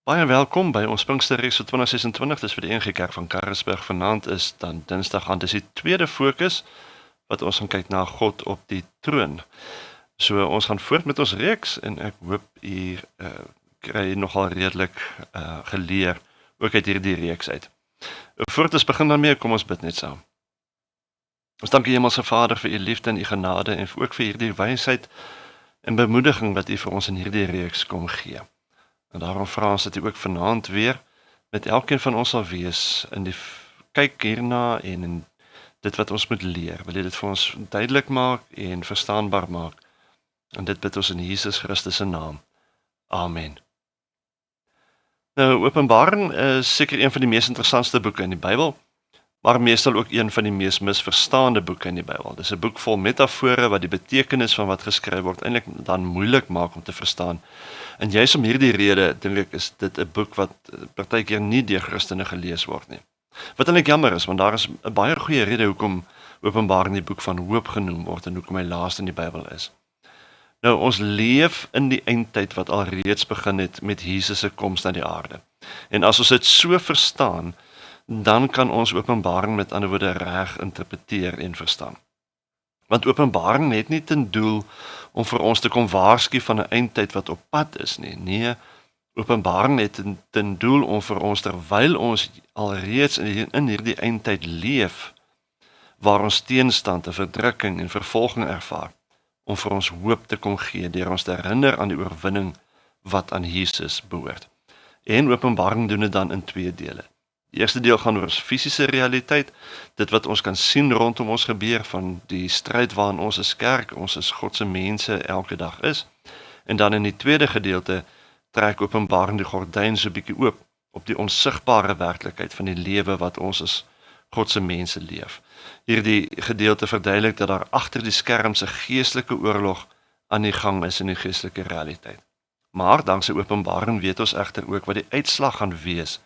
Baie welkom by ons Pinksterreeks vir 2026, dis vir die NG Kerk van Karasburg. Vanaand is dan Dinsdag aan, dis die tweede fokus wat ons gaan kyk na God op die troon. So ons gaan voort met ons reeks en ek hoop u kry nogal redelik geleer ook uit hierdie reeks uit. Voordat ons begin daarmee, kom ons bid net saam. Ons dank U Hemelse Vader vir U liefde en U genade en ook vir hierdie wysheid en bemoediging wat U vir ons in hierdie reeks kom gee. En daarom vra ons dat U ook vanaand weer met elkeen van ons sal wees in die kyk hierna en in dit wat ons moet leer. Wil U dit vir ons duidelik maak en verstaanbaar maak. En dit bid ons in Jesus Christus se naam. Amen. Nou, Openbaring is seker een van die mees interessantste boeke in die Bybel, maar meestal ook een van die mees misverstaande boeke in die Bybel. Dis 'n boek vol metafore wat die betekenis van wat geskryf word eintlik dan moeilik maak om te verstaan. En juis om hierdie rede, dink ek, is dit 'n boek wat partykeer nie deur Christene gelees word nie. Wat eintlik jammer is, want daar is 'n baie goeie rede hoekom Openbaring die boek van hoop genoem word en hoekom hy laaste in die Bybel is. Nou, ons leef in die eindtyd wat al reeds begin het met Jesus se koms na die aarde. En as ons dit so verstaan, dan kan ons Openbaring met ander woorde reg interpreteer en verstaan. Want Openbaring het nie ten doel om vir ons te kom waarsku van 'n eindtyd wat op pad is nie. Nee, Openbaring het ten doel om vir ons, terwyl ons alreeds in hierdie eindtyd leef, waar ons teenstand, verdrukking en vervolging ervaar, om vir ons hoop te kom gee, deur ons te herinner aan die oorwinning wat aan Jesus behoort. En Openbaring doen dit dan in twee dele. Die eerste deel gaan oor ons fisiese realiteit, dit wat ons kan sien rondom ons gebeur, van die stryd waarin ons as kerk, ons as God se mense elke dag is. En dan in die tweede gedeelte trek Openbaring die gordyn so 'n bietjie oop op die onsigbare werklikheid van die lewe wat ons as God se mense leef. Hierdie gedeelte verduidelik dat daar agter die skerms 'n geestelike oorlog aan die gang is in die geestelike realiteit. Maar dankse Openbaring weet ons egter ook wat die uitslag gaan wees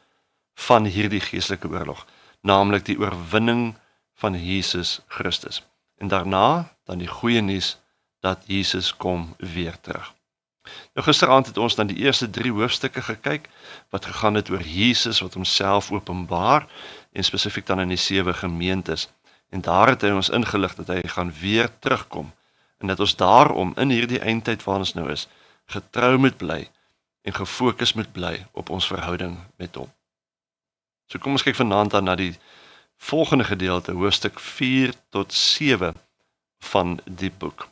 van hierdie geestelike oorlog, naamlik die oorwinning van Jesus Christus. En daarna dan die goeie nuus dat Jesus kom weer terug. Nou gisteraand het ons dan die eerste 3 hoofstukke gekyk, wat gegaan het oor Jesus wat homself openbaar, en spesifiek dan in die 7 gemeentes. En daar het hy ons ingelig dat hy gaan weer terugkom, en dat ons daarom in hierdie eindtyd waar ons nou is, getrou moet bly, en gefokus moet bly op ons verhouding met hom. So kom ons kyk vanaand dan na die volgende gedeelte, hoofstuk 4 tot 7 van die boek.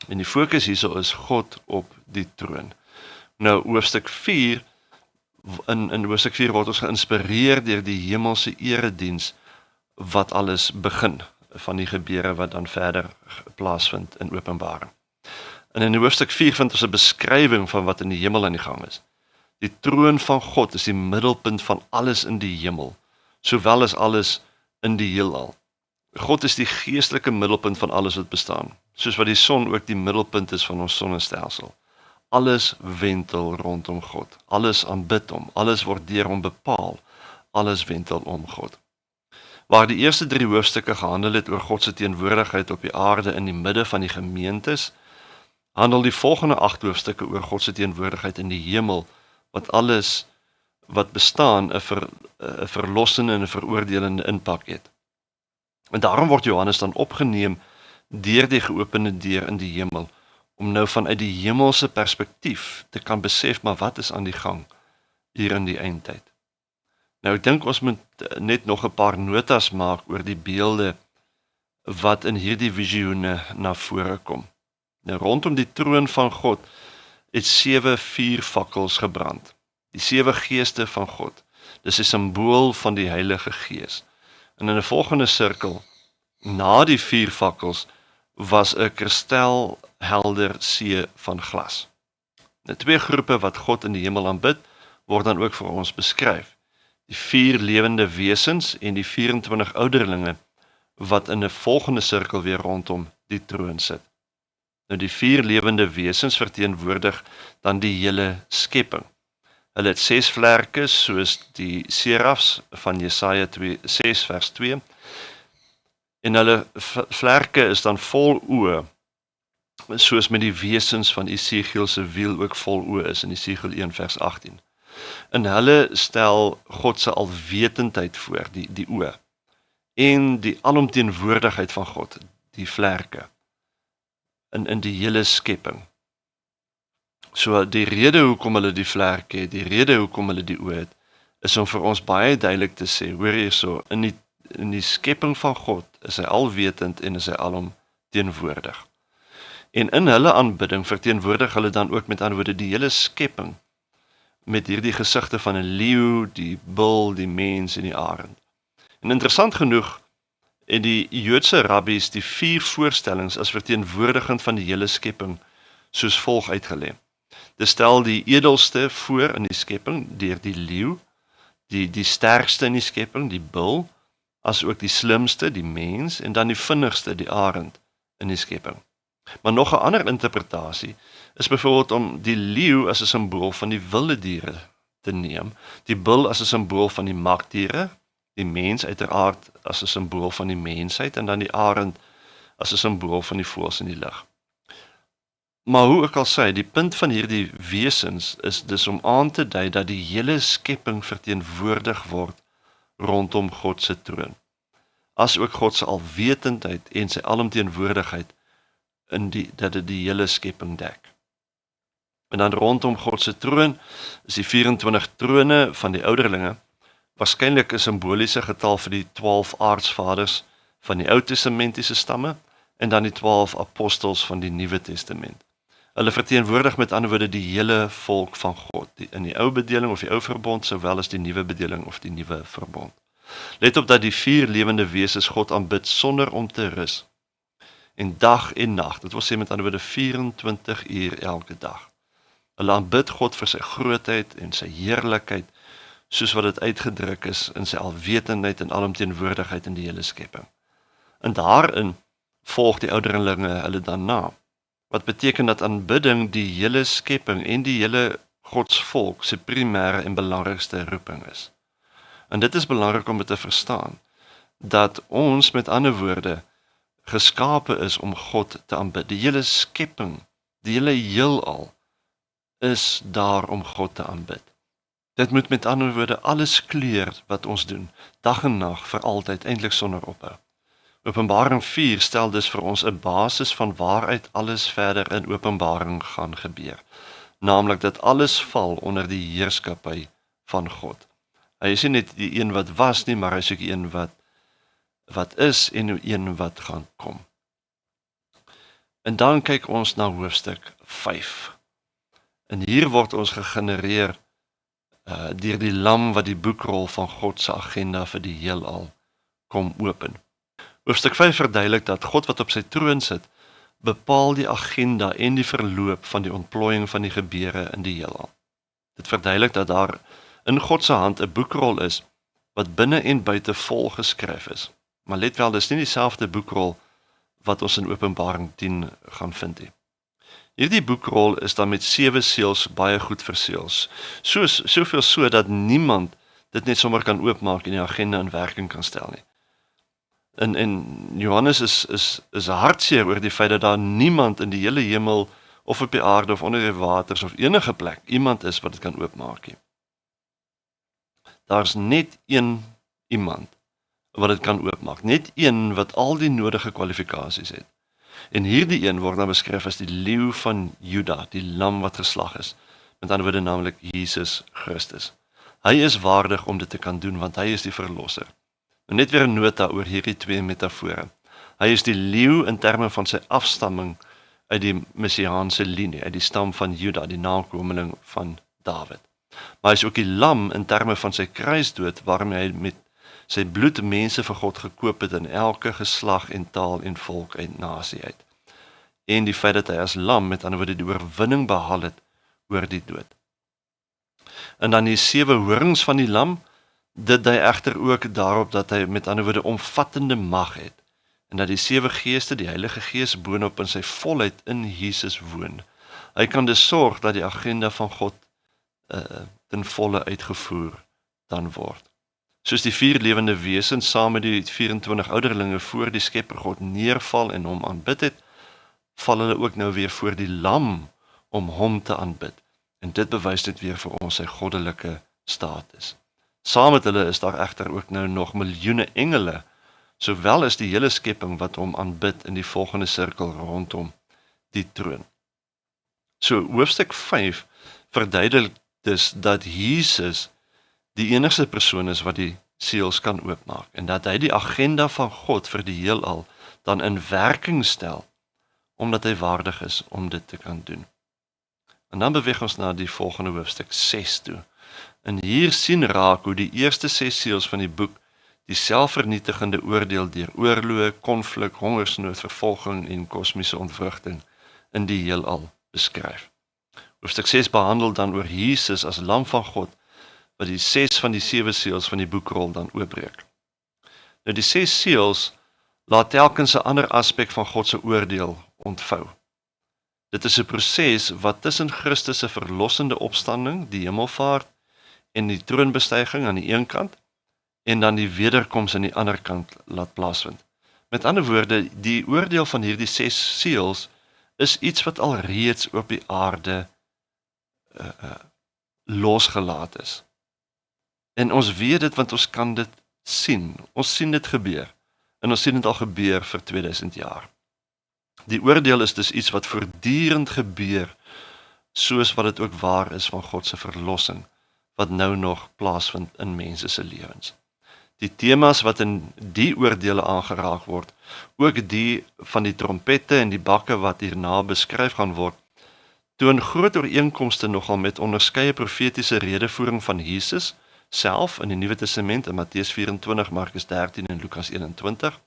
En die fokus hierso is God op die troon. Nou, hoofstuk 4, in hoofstuk 4 word ons geïnspireer deur die hemelse erediens wat alles begin, van die gebeure wat dan verder plaasvind in Openbaring. En in hoofstuk 4 vind ons 'n beskrywing van wat in die hemel aan die gang is. Die troon van God is die middelpunt van alles in die hemel, sowel as alles in die heelal. God is die geestelike middelpunt van alles wat bestaan, soos wat die son ook die middelpunt is van ons sonnestelsel. Alles wentel rondom God, alles aanbid hom, alles word deur hom bepaal, alles wentel om God. Waar die eerste 3 hoofstukke gehandel het oor God se teenwoordigheid op die aarde in die midde van die gemeentes, handel die volgende 8 hoofstukke oor God se teenwoordigheid in die hemel, wat alles wat bestaan 'n verlossende en 'n veroordelende impak het. En daarom word Johannes dan opgeneem deur die geopende deur in die hemel, om nou vanuit die hemelse perspektief te kan besef, maar wat is aan die gang hier in die eindtyd. Nou ek dink ons moet net nog 'n paar notas maak oor die beelde wat in hierdie visioene na vore kom. Nou rondom die troon van God het 7 vuurvakkels gebrand. Die 7 geeste van God. Dis 'n simbool van die Heilige Gees. En in 'n volgende sirkel, na die vuurvakkels, was 'n kristalhelder see van glas. Die 2 groepe wat God in die hemel aanbid, word dan ook vir ons beskryf. Die 4 lewende wesens en die 24 ouderlinge, wat in 'n volgende sirkel weer rondom die troon sit. Nou die 4 lewende wesens verteenwoordig dan die hele skepping. Hulle het 6 vlerke soos die serafs van Jesaja 6 vers 2. En hulle vlerke is dan vol oë, soos met die wesens van Esegiel se wiel ook vol oë is in Esegiel 1 vers 18. En hulle stel God se alwetendheid voor, die oë, en die alomteenwoordigheid van God, die vlerke, in die hele skepping. So die rede hoekom hulle die vlerke het, die rede hoekom hulle die oë het, is om vir ons baie duidelik te sê, hoor hierso, in die skepping van God is hy alwetend en is hy alomteenwoordig. En in hulle aanbidding verteenwoordig hulle dan ook met ander woorde die hele skepping, met hierdie gesigte van 'n leeu, die bul, die mens en die arend. En interessant genoeg het die Joodse rabbies die 4 voorstellings as verteenwoordigend van die hele skepping soos volg uitgelê. Dit stel die edelste voor in die skepping deur die leeu, die sterkste in die skepping, die bul, as ook die slimste, die mens, en dan die vinnigste, die arend in die skepping. Maar nog 'n ander interpretasie is byvoorbeeld om die leeu as 'n simbool van die wilde diere te neem, die bul as 'n simbool van die magdiere, die mens uiteraard as 'n simbool van die mensheid, en dan die arend as 'n simbool van die voëls in die lug. Maar hoe ek al sê, die punt van hierdie wesens is dus om aan te dui dat die hele skepping verteenwoordig word rondom God se troon, as ook God se alwetendheid en sy alomteenwoordigheid dat dit die hele skepping dek. En dan rondom God se troon is die 24 trone van die ouderlinge, waarskynlik 'n simboliese getal vir die 12 aartsvaders van die Ou Testamentiese stamme, en dan die 12 apostels van die Nuwe Testament. Hulle verteenwoordig met ander woorde die hele volk van God, in die ou bedeling of die ou verbond, sowel as die nuwe bedeling of die nuwe verbond. Let op dat die 4 lewende wesens God aanbid sonder om te rus, en dag en nag, dit wil sê met ander woorde 24 uur elke dag. Hulle aanbid God vir sy grootheid en sy heerlikheid, soos wat dit uitgedruk is in sy alwetendheid en alomteenwoordigheid in die hele skepping. En daarin volg die ouderlinge hulle dan na, wat beteken dat aanbidding die hele skepping en die hele Godsvolk se primêre en belangrikste roeping is. En dit is belangrik om dit te verstaan, dat ons met ander woorde geskape is om God te aanbid. Die hele skepping, die hele heelal is daar om God te aanbid. Dit moet met ander woorde alles kleur wat ons doen, dag en nag, vir altyd, eintlik sonder ophou. Openbaring 4 stel dus vir ons 'n basis van waaruit alles verder in Openbaring gaan gebeur. Naamlik dat alles val onder die heerskappy van God. Hy is nie net die een wat was nie, maar hy is ook die een wat is en die een wat gaan kom. En dan kyk ons na hoofstuk 5. En hier word ons gegenereer deur die lam wat die boekrol van God se agenda vir die heelal kom open. Hoofstuk 5 verduidelik dat God wat op sy troon sit, bepaal die agenda en die verloop van die ontplooiing van die gebeure in die heelal. Dit verduidelik dat daar in God se hand 'n boekrol is, wat binne en buite vol geskryf is. Maar let wel, dis nie dieselfde boekrol wat ons in Openbaring 10 gaan vind nie. Hierdie boekrol is dan met 7 seels baie goed verseël. Soveel so dat niemand dit net sommer kan oopmaak en die agenda in werking kan stel nie. En Johannes is hartseer oor die feit dat daar niemand in die hele hemel of op die aarde of onder die waters of enige plek iemand is wat dit kan oopmaak nie. Daar's net een iemand wat dit kan oopmaak, net een wat al die nodige kwalifikasies het. En hierdie een word dan beskryf as die leeu van Juda, die lam wat geslag is, met ander woorde naamlik Jesus Christus. Hy is waardig om dit te kan doen, want hy is die verlosser. En net weer 'n nota oor hierdie 2 metafore. Hy is die leeu in terme van sy afstamming uit die messiaanse linie, uit die stam van Juda, die nakomeling van Dawid. Maar hy is ook die lam in terme van sy kruisdood, waarmee hy met sy bloed mense vir God gekoop het in elke geslag en taal en volk en nasie uit. En die feit dat hy as lam, met ander woorde, die oorwinning behaal het oor die dood. En dan die 7 horings van die lam, dit dui egter ook daarop dat hy met ander woorde omvattende mag het, en dat die 7 geeste, die Heilige Gees boonop in sy volheid in Jesus woon. Hy kan dus sorg dat die agenda van God ten volle uitgevoer dan word. Soos die 4 lewende wesens saam met die 24 ouderlinge voor die Skepper God neerval en hom aanbid het, val hulle ook nou weer voor die lam om hom te aanbid. En dit bewys net weer vir ons sy goddelike status. Saam met hulle is daar egter ook nou nog miljoene engele, sowel as die hele skepping wat hom aanbid in die volgende sirkel rondom die troon. So hoofstuk 5 verduidelik dus dat Jesus die enigste persoon is wat die seels kan oopmaak en dat hy die agenda van God vir die heelal dan in werking stel, omdat hy waardig is om dit te kan doen. En dan beweeg ons na die volgende hoofstuk 6 toe. En hier sien raak hoe die eerste 6 seels van die boek die selfvernietigende oordeel deur oorloë, konflik, hongersnood, vervolging en kosmiese ontwrigting in die heelal beskryf. Hoofstuk 6 behandel dan oor Jesus as lam van God, wat die 6 van die 7 seels van die boekrol dan oopbreek. Nou die 6 seels laat telkens 'n ander aspek van God se oordeel ontvou. Dit is 'n proses wat tussen Christus se verlossende opstanding, die hemelvaart en die troonbestuiging aan die een kant en dan die wederkoms aan die ander kant laat plaasvind. Met ander woorde, die oordeel van hierdie 6 seels is iets wat al reeds op die aarde losgelaat is. En ons weet dit want ons kan dit sien. Ons sien dit gebeur. En ons sien dit al gebeur vir 2000 jaar. Die oordeel is dus iets wat voortdurend gebeur, soos wat dit ook waar is van God se verlossing, wat nou nog plaasvind in mense se lewens. Die temas wat in die oordeele aangeraak word, ook die van die trompette en die bakke wat hierna beskryf gaan word, toon groot ooreenkomste nogal met onderskeie profetiese redevoering van Jesus self in die Nuwe Testament in Matteus 24, Markus 13 en Lukas 21,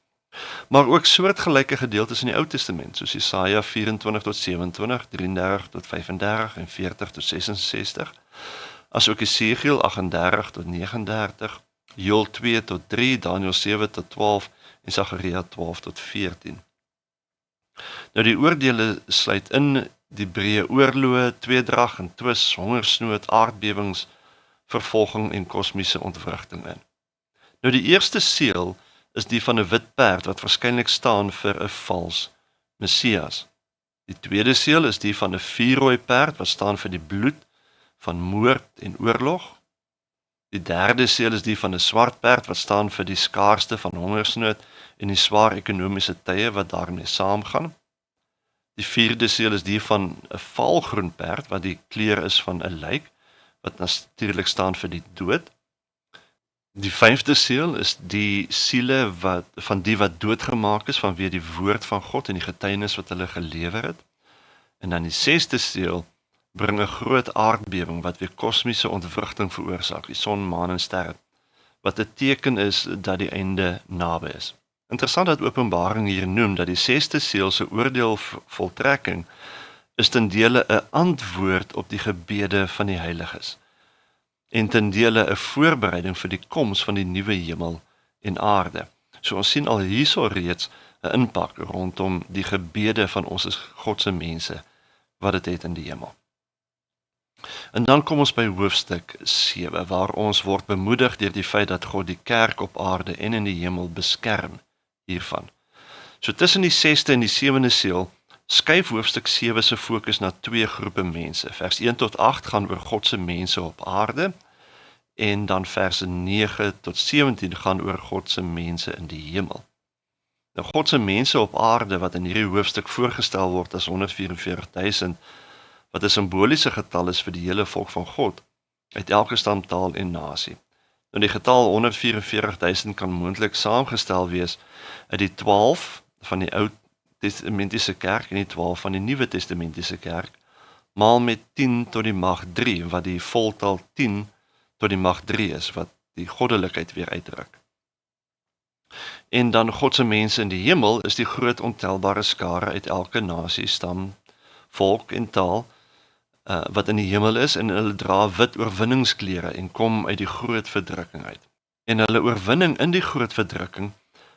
maar ook soortgelyke gedeeltes in die Ou Testament, soos Jesaja 24 tot 27, 33 tot 35 en 40 tot 66, asook Esegiel 38 tot 39, Joël 2 tot 3, Daniël 7 tot 12 en Sagaria 12 tot 14. Nou die oordeele sluit in die breë oorloë, tweedrag en twis, hongersnood, aardbewings, vervolging en kosmiese ontwrigting in. Nou die eerste seël is die van 'n wit perd wat waarskynlik staan vir 'n vals Messias. Die tweede seël is die van 'n vuurrooi perd wat staan vir die bloed van moord en oorlog. Die derde seël is die van 'n swart perd wat staan vir die skaarste van hongersnood en die swaar ekonomiese tye wat daarmee saamgaan. Die vierde seël is die van 'n valgroen perd wat die kleur is van 'n lijk, wat natuurlik staan vir die dood. Die vyfde seël is die siele van die wat doodgemaak is vanweë die woord van God en die getuienis wat hulle gelewer het. En dan die sesde seël bring 'n groot aardbewing wat weer kosmiese ontwrigting veroorsaak, die son, maan en sterre, wat 'n teken is dat die einde naby is. Interessant dat Openbaring hier noem dat die sesde seël se oordeelvoltrekking is ten dele 'n antwoord op die gebede van die heiliges en ten dele 'n voorbereiding vir die koms van die nuwe hemel en aarde. So ons sien al hierso reeds 'n impak rondom die gebede van ons as God se mense wat dit het in die hemel. En dan kom ons by hoofstuk 7 waar ons word bemoedig deur die feit dat God die kerk op aarde en in die hemel beskerm hiervan. So tussen die 6de en die 7de seël skuif hoofstuk 7 se fokus na 2 groepe mense. Vers 1 tot 8 gaan oor God se mense op aarde en dan verse 9 tot 17 gaan oor God se mense in die hemel. Nou God se mense op aarde wat in hierdie hoofstuk voorgestel word as 144.000, wat 'n simboliese getal is vir die hele volk van God, uit elke stam, taal en nasie. Nou die getal 144.000 kan moontlik saamgestel wees uit die 12 van die Ou Testamentiese kerk en die 12 van die Nuwe Testamentiese kerk, maal met 10 tot die mag 3, wat die voltal 10 tot die mag 3 is, wat die goddelikheid weer uitdruk. En dan God se mense in die hemel is die groot ontelbare skare uit elke nasie, stam, volk en taal, wat in die hemel is, en hulle dra wit oorwinningsklere en kom uit die groot verdrukking uit. En hulle oorwinning in die groot verdrukking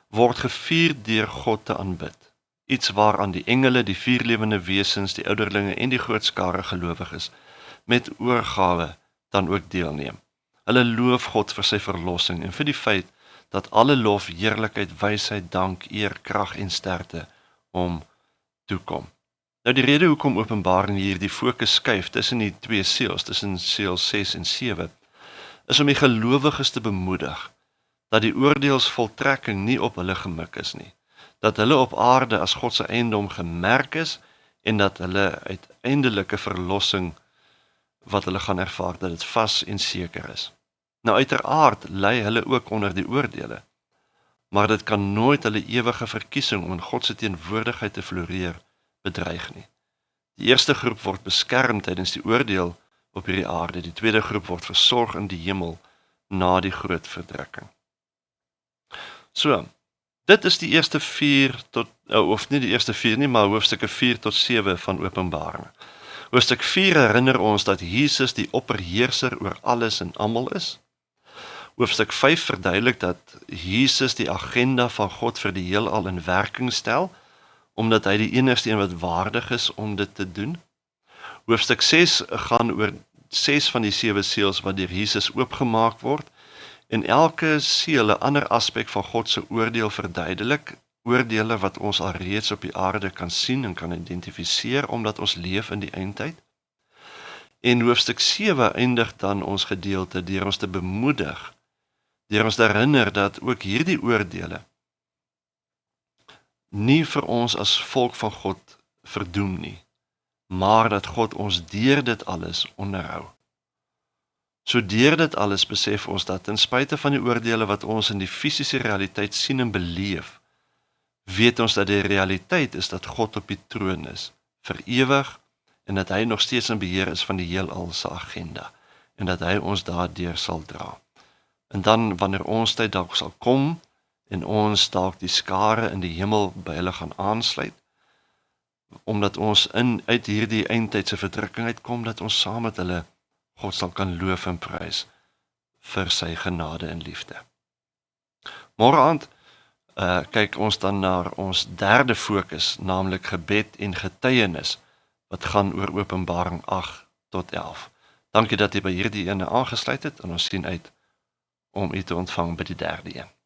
word gevier deur God te aanbid. Iets waaraan die engele, die 4 lewende wesens, die ouderlinge en die groot skare gelowiges met oorgawe dan ook deelneem. Hulle loof God vir sy verlossing en vir die feit dat alle lof, heerlikheid, wysheid, dank, eer, krag en sterkte hom toekom. Nou die rede hoekom Openbaring hier die fokus skuif tussen die twee seels, tussen seel 6 en 7, is om die gelowiges te bemoedig dat die oordeelsvoltrekking nie op hulle gemik is nie, dat hulle op aarde as God se eiendom gemerk is en dat hulle uiteindelike verlossing wat hulle gaan ervaar, dat dit vas en seker is. Nou uiteraard lê hulle ook onder die oordeele, maar dit kan nooit hulle ewige verkiesing om in God se teenwoordigheid te floreer bedreig nie. Die eerste groep word beskerm tydens die oordeel op hierdie aarde, die tweede groep word versorg in die hemel na die groot verdrukking. So, dit is die eerste 4 tot, of nie die eerste 4 nie, maar hoofstukke 4 tot 7 van Openbaring. Hoofstuk 4 herinner ons dat Jesus die opperheerser oor alles en almal is. Hoofstuk 5 verduidelik dat Jesus die agenda van God vir die heelal in werking stel, omdat hy die enigste een wat waardig is om dit te doen. Hoofstuk 6 gaan oor 6 van die 7 seels wat deur Jesus oopgemaak word, en elke seel 'n ander aspek van God se oordeel verduidelik, oordeele wat ons alreeds op die aarde kan sien en kan identifiseer, omdat ons leef in die eindtyd. En hoofstuk 7 eindig dan ons gedeelte deur ons te bemoedig, deur ons te herinner dat ook hierdie oordeele nie vir ons as volk van God verdoem nie, maar dat God ons deur dit alles onderhou. So deur dit alles besef ons dat ten spyte van die oordeele wat ons in die fisiese realiteit sien en beleef, weet ons dat die realiteit is dat God op die troon is, vir ewig, en dat hy nog steeds in beheer is van die heelal se agenda, en dat hy ons daardeur sal dra. En dan, wanneer ons tyd dalk sal kom, en ons dalk die skare in die hemel by hulle gaan aansluit, omdat ons uit hierdie eindtydse verdrukking uitkom, dat ons saam met hulle God sal kan loof en prys vir sy genade en liefde. Môre aand kyk ons dan na ons derde fokus, naamlik gebed en getuienis, wat gaan oor Openbaring 8 tot 11. Dankie dat jy by hierdie ene aangesluit het, en ons sien uit om u te ontvang by die derde een.